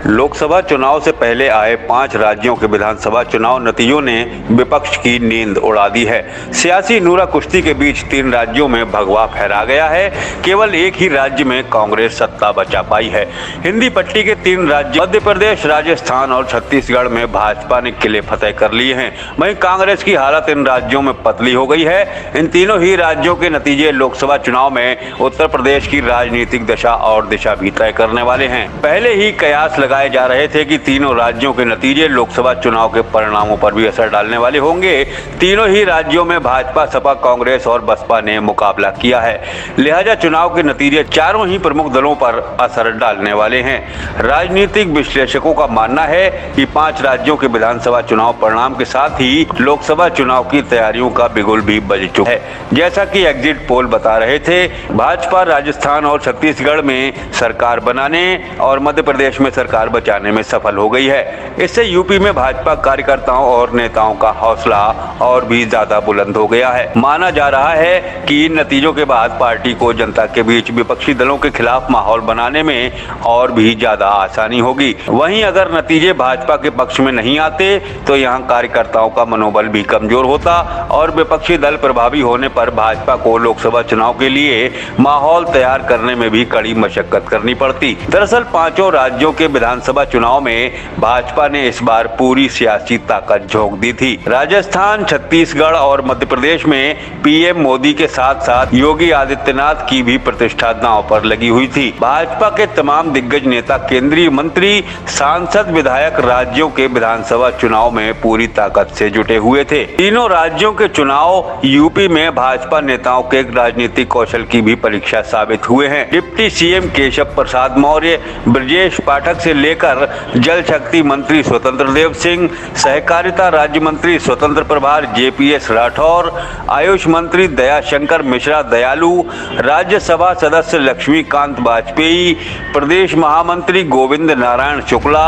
लोकसभा चुनाव से पहले आए 5 राज्यों के विधानसभा चुनाव नतीजों ने विपक्ष की नींद उड़ा दी है। सियासी नूरा कुश्ती के बीच 3 राज्यों में भगवा फहरा गया है। केवल एक ही राज्य में कांग्रेस सत्ता बचा पाई है। हिंदी पट्टी के 3 राज्य मध्य प्रदेश, राजस्थान और छत्तीसगढ़ में भाजपा ने किले फतेह कर लिए हैं। वहीं कांग्रेस की हालत इन राज्यों में पतली हो गई है। इन तीनों ही राज्यों के नतीजे लोकसभा चुनाव में उत्तर प्रदेश की राजनीतिक दशा और दिशा भी तय करने वाले हैं। पहले ही कयास लगाए जा रहे थे कि तीनों राज्यों के नतीजे लोकसभा चुनाव के परिणामों पर भी असर डालने वाले होंगे। तीनों ही राज्यों में भाजपा, सपा, कांग्रेस और बसपा ने मुकाबला किया है। लिहाजा चुनाव के नतीजे चारों ही प्रमुख दलों पर असर डालने वाले हैं। राजनीतिक विश्लेषकों का मानना है कि 5 राज्यों के विधानसभा चुनाव परिणाम के साथ ही लोकसभा चुनाव की तैयारियों का बिगुल भी बज चुका है। जैसा कि एग्जिट पोल बता रहे थे, भाजपा राजस्थान और छत्तीसगढ़ में सरकार बनाने और मध्य प्रदेश में सरकार बचाने में सफल हो गई है। इससे यूपी में भाजपा कार्यकर्ताओं और नेताओं का हौसला और भी ज्यादा बुलंद हो गया है। माना जा रहा है कि इन नतीजों के बाद पार्टी को जनता के बीच विपक्षी दलों के खिलाफ माहौल बनाने में और भी ज्यादा आसानी होगी। वहीं अगर नतीजे भाजपा के पक्ष में नहीं आते तो यहां कार्यकर्ताओं का मनोबल भी कमजोर होता और विपक्षी दल प्रभावी होने पर भाजपा को लोकसभा चुनाव के लिए माहौल तैयार करने में भी कड़ी मशक्कत करनी पड़ती। दरअसल 5 राज्यों के विधानसभा चुनाव में भाजपा ने इस बार पूरी सियासी ताकत झोंक दी थी। राजस्थान, छत्तीसगढ़ और मध्य प्रदेश में पीएम मोदी के साथ साथ योगी आदित्यनाथ की भी प्रतिष्ठा दांव पर लगी हुई थी। भाजपा के तमाम दिग्गज नेता, केंद्रीय मंत्री, सांसद, विधायक राज्यों के विधानसभा चुनाव में पूरी ताकत से जुटे हुए थे। तीनों राज्यों के चुनाव यूपी में भाजपा नेताओं के राजनीतिक कौशल की भी परीक्षा साबित हुए हैं। डिप्टी सीएम केशव प्रसाद मौर्य, ब्रजेश पाठक से लेकर जल शक्ति मंत्री स्वतंत्र देव सिंह, सहकारिता राज्य मंत्री स्वतंत्र प्रभार जेपीएस राठौर, आयुष मंत्री दयाशंकर मिश्रा दयालु, राज्यसभा सदस्य लक्ष्मीकांत वाजपेयी, प्रदेश महामंत्री गोविंद नारायण शुक्ला,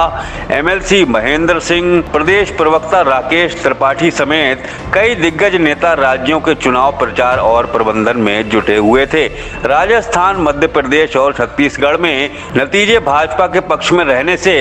एमएलसी महेंद्र सिंह, प्रदेश प्रवक्ता राकेश त्रिपाठी समेत कई दिग्गज नेता राज्यों के चुनाव प्रचार और प्रबंधन में जुटे हुए थे। राजस्थान, मध्य प्रदेश और छत्तीसगढ़ में नतीजे भाजपा के पक्ष में रहने से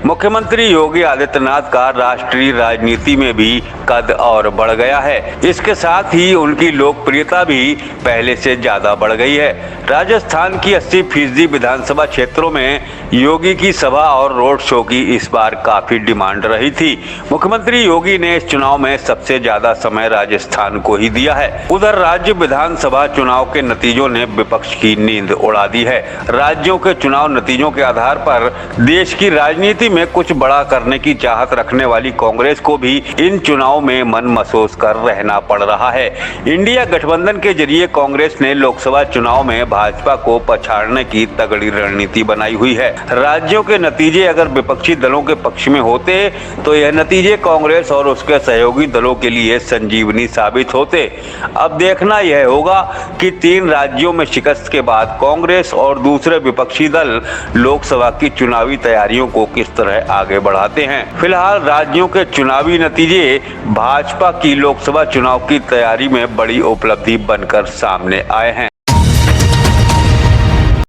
मुख्यमंत्री योगी आदित्यनाथ का राष्ट्रीय राजनीति में भी कद और बढ़ गया है। इसके साथ ही उनकी लोकप्रियता भी पहले से ज्यादा बढ़ गई है। राजस्थान की 80% विधानसभा क्षेत्रों में योगी की सभा और रोड शो की इस बार काफी डिमांड रही थी। मुख्यमंत्री योगी ने इस चुनाव में सबसे ज्यादा समय राजस्थान को ही दिया है। उधर राज्य विधानसभा चुनाव के नतीजों ने विपक्ष की नींद उड़ा दी है। राज्यों के चुनाव नतीजों के आधार पर देश की राजनीति में कुछ बड़ा करने की चाहत रखने वाली कांग्रेस को भी इन चुनाव में मन महसूस कर रहना पड़ रहा है। इंडिया गठबंधन के जरिए कांग्रेस ने लोकसभा चुनाव में भाजपा को पछाड़ने की तगड़ी रणनीति बनाई हुई है। राज्यों के नतीजे अगर विपक्षी दलों के पक्ष में होते तो यह नतीजे कांग्रेस और उसके सहयोगी दलों के लिए संजीवनी साबित होते। अब देखना यह होगा कि 3 राज्यों में शिकस्त के बाद कांग्रेस और दूसरे विपक्षी दल लोकसभा की चुनावी तैयारियों को किस तरह आगे बढ़ाते हैं। फिलहाल राज्यों के चुनावी नतीजे भाजपा की लोकसभा चुनाव की तैयारी में बड़ी उपलब्धि बनकर सामने आए हैं।